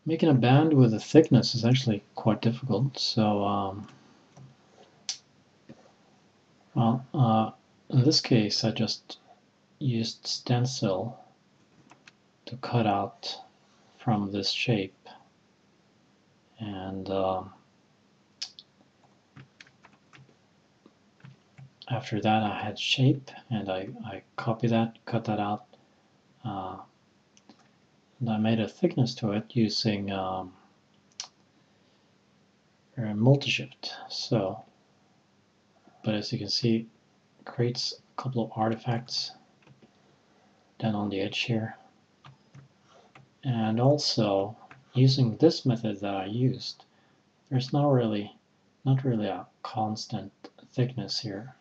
Making a band with a thickness is actually quite difficult. So, in this case, I just used stencil to cut out from this shape, and after that I had shape, and I copy that, cut that out, and I made a thickness to it using multi-shift. So, but as you can see, it creates a couple of artifacts down on the edge here. And also, using this method that I used, there's not really a constant thickness here.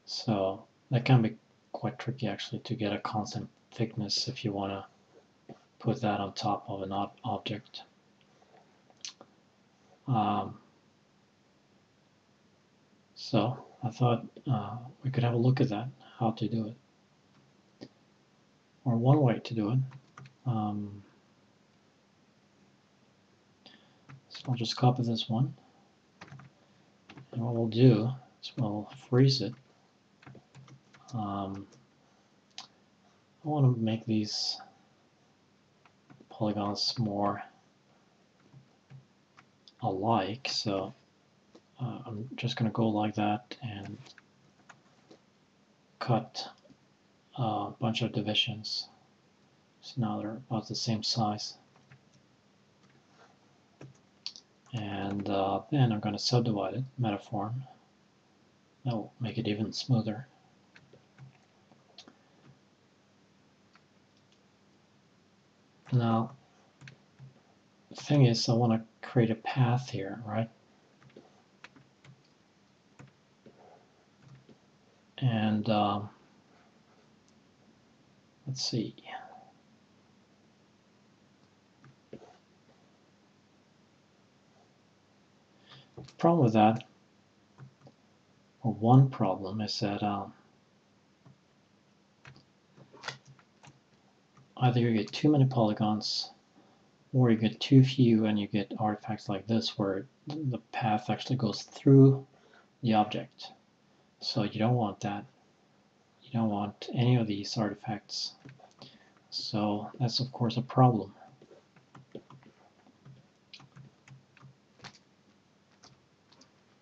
So that can be quite tricky actually to get a constant thickness if you want to put that on top of an object. So I thought we could have a look at that, how to do it. Or one way to do it. So I'll just copy this one. And what we'll do is we'll freeze it. I want to make these polygons more alike, so I'm just going to go like that and cut a bunch of divisions. So now they're about the same size. And then I'm going to subdivide it, metaform. That will make it even smoother. Now, the thing is, I want to create a path here, right? And let's see. The problem with that, or one problem, is that either you get too many polygons, or you get too few and you get artifacts like this where the path actually goes through the object. So you don't want that. You don't want any of these artifacts. So that's of course a problem.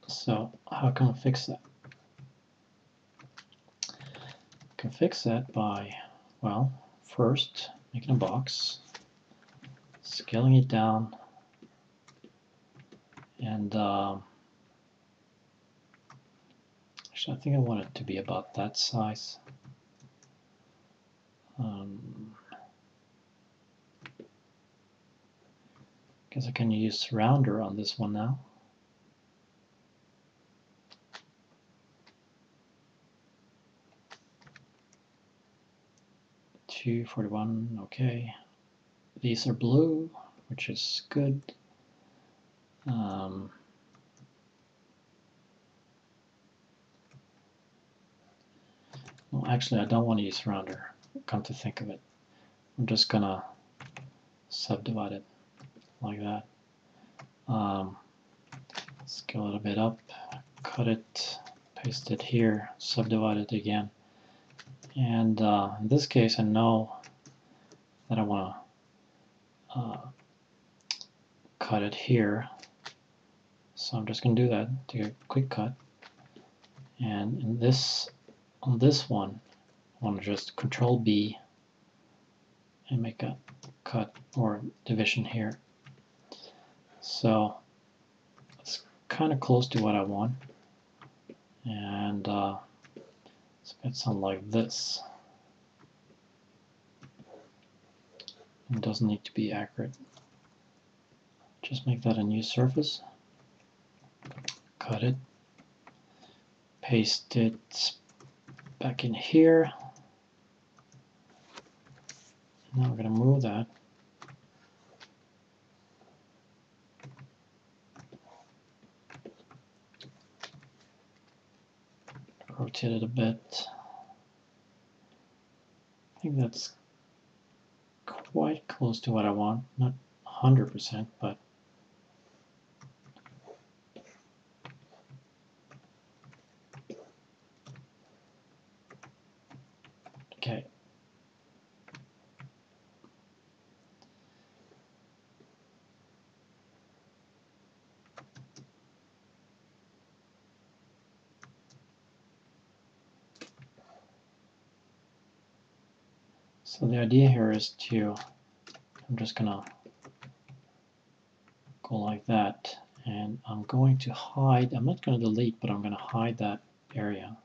So how can we fix that? We can fix that by, well, first making a box, scaling it down, and actually I think I want it to be about that size. Guess I can use rounder on this one now. $241, okay. These are blue, which is good. Well, actually, I don't want to use rounder, come to think of it. I'm just gonna subdivide it like that. Scale it a bit up, cut it, paste it here, subdivide it again. And in this case, I know that I want to cut it here. So I'm just going to do that, take a quick cut. And in this, on this one, I want to just Control B and make a cut or division here. So it's kind of close to what I want. And let's get something like this. It doesn't need to be accurate. Just make that a new surface. Cut it. Paste it back in here. Now we're going to move that. Rotate it a bit. I think that's quite close to what I want, not 100%, but okay. So the idea here is to, I'm just gonna go like that, and I'm going to hide, I'm not going to delete, but I'm going to hide that area.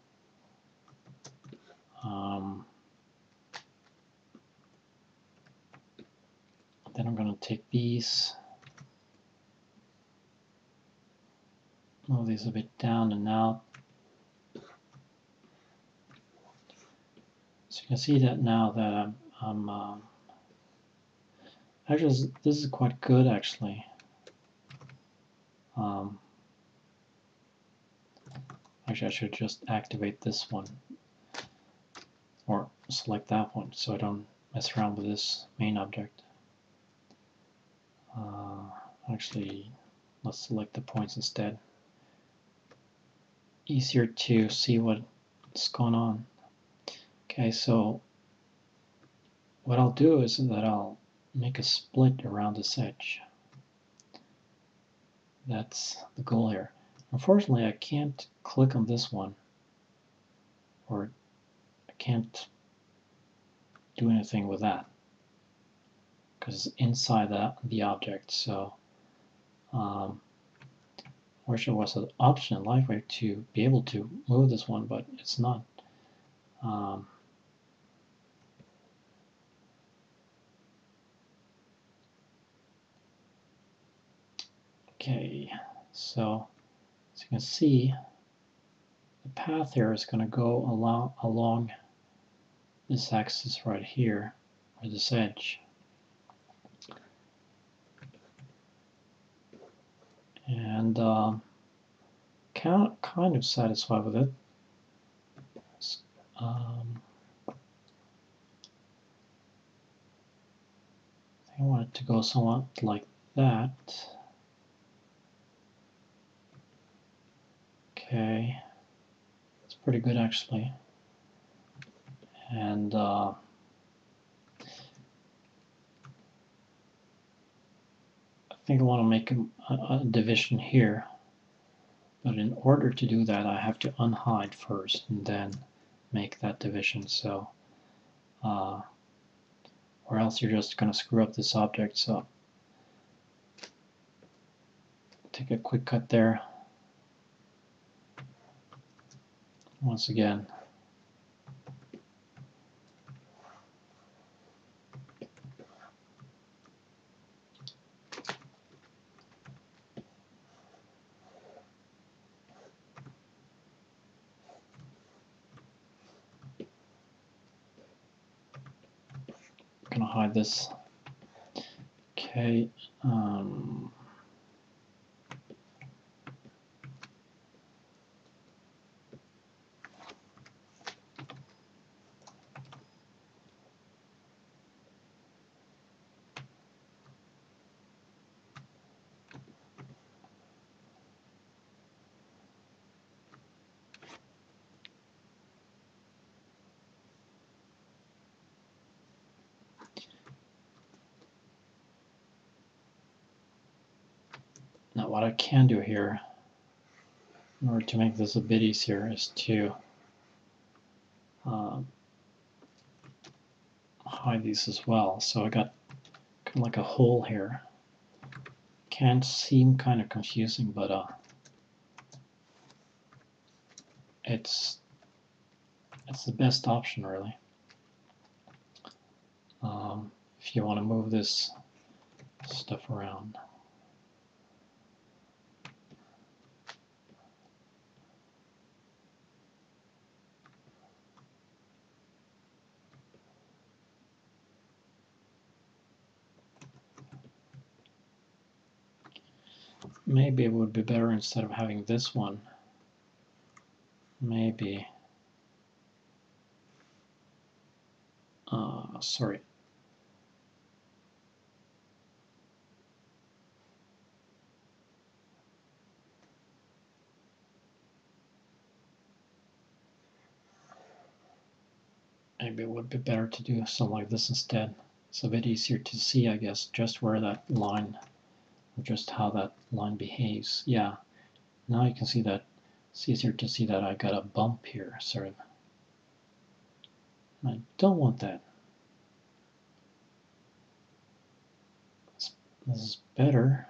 Then I'm going to take these, move these a bit down and out. So you can see that now that I'm actually, this is quite good actually. Actually, I should just activate this one, or select that one, so I don't mess around with this main object. Actually, let's select the points instead. Easier to see what's going on. Okay, so what I'll do is that I'll make a split around this edge. That's the goal here. Unfortunately, I can't click on this one, or I can't do anything with that because it's inside the object. So I wish there was an option in LightWave to be able to move this one, but it's not. Okay, so as you can see, the path here is going to go along this axis right here, or this edge. And kind of satisfied with it. I think I want it to go somewhat like that. Okay, it's pretty good actually. And I think I want to make a division here. But in order to do that, I have to unhide first and then make that division. So, or else you're just going to screw up this object. So, take a quick cut there. Once again, I'm going to hide this. Okay. Now what I can do here, in order to make this a bit easier, is to hide these as well. So I got kind of like a hole here. Can seem kind of confusing, but it's the best option really. If you want to move this stuff around. Maybe it would be better instead of having this one. Maybe. Sorry. maybe it would be better to do something like this instead. It's a bit easier to see, I guess, just where that line, or just how that line behaves. Yeah, now you can see that it's easier to see that I got a bump here, sort of. I don't want that. This is better.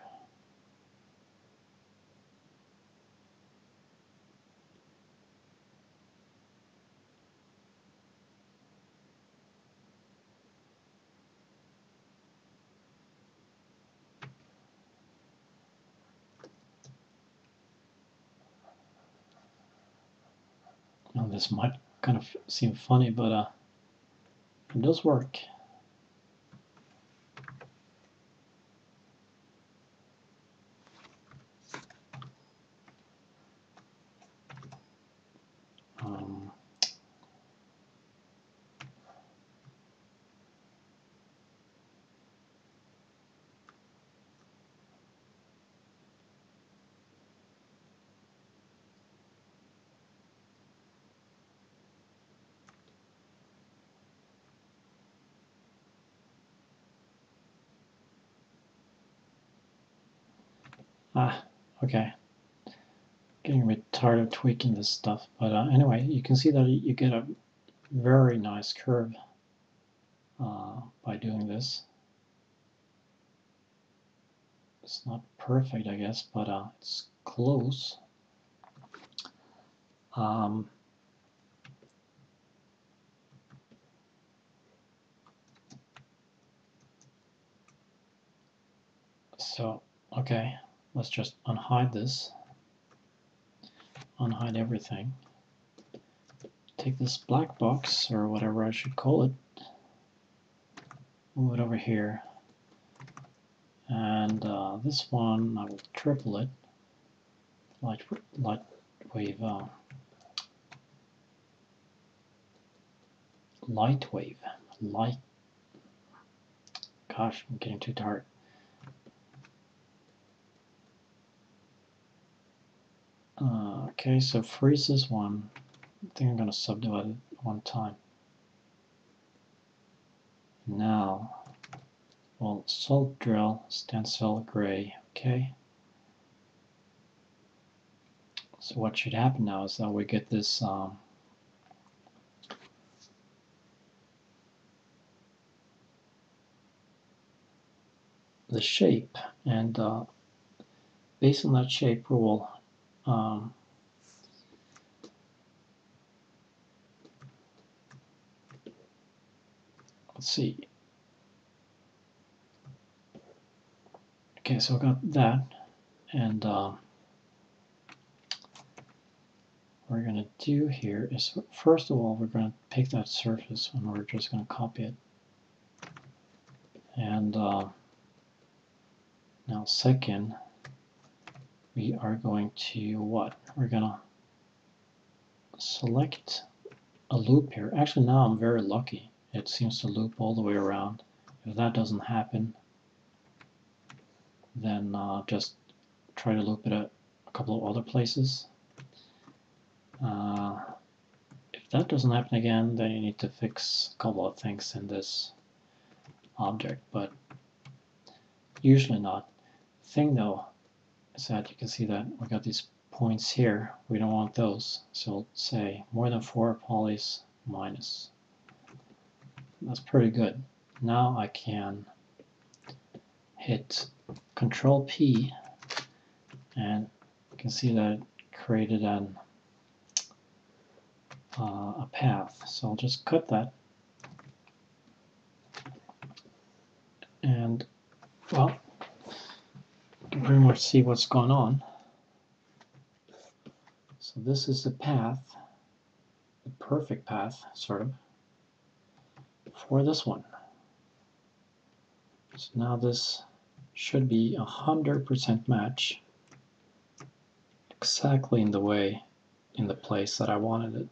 Now this might kind of seem funny, but it does work. Okay. Getting a bit tired of tweaking this stuff, but anyway, you can see that you get a very nice curve by doing this. It's not perfect, I guess, but it's close. So, okay, let's just unhide this. Unhide everything. Take this black box, or whatever I should call it, move it over here. And this one, I will triple it. LightWave. LightWave. Gosh, I'm getting too tired. Okay, so freeze this one. I think I'm going to subdivide it one time. Now, well, salt drill, stencil gray, okay. So what should happen now is that we get this the shape, and based on that shape we will let's see. Okay, so I got that, and what we're going to do here is, first of all, we're going to pick that surface and we're just going to copy it. And now second, we are going to what? We're going to select a loop here. Actually, now I'm very lucky. It seems to loop all the way around. If that doesn't happen, then just try to loop it at a couple of other places. If that doesn't happen again, then you need to fix a couple of things in this object, but usually not. The thing though is that you can see that we got these points here. We don't want those, so we'll say more than 4 polys minus. That's pretty good. Now I can hit Control P, and you can see that it created a path. So I'll just cut that, and well, you can pretty much see what's going on. So this is the path, the perfect path, sort of, for this one. So now this should be 100% match, exactly in the way, in the place that I wanted it.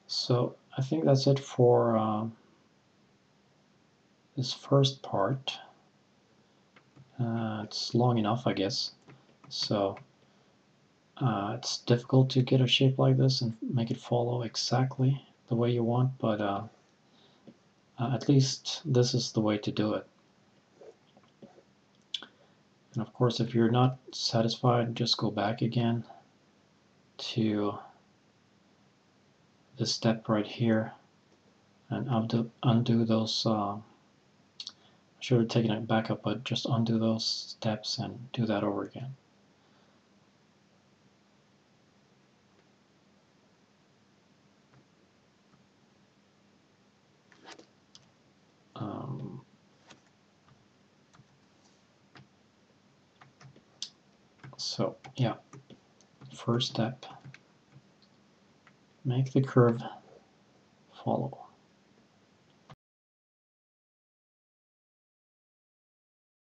So I think that's it for this first part. It's long enough, I guess. So it's difficult to get a shape like this and make it follow exactly the way you want, but at least this is the way to do it. And of course, if you're not satisfied, just go back again to this step right here and undo those. I should have taken it back up, but just undo those steps and do that over again. So yeah, first step, make the curve follow.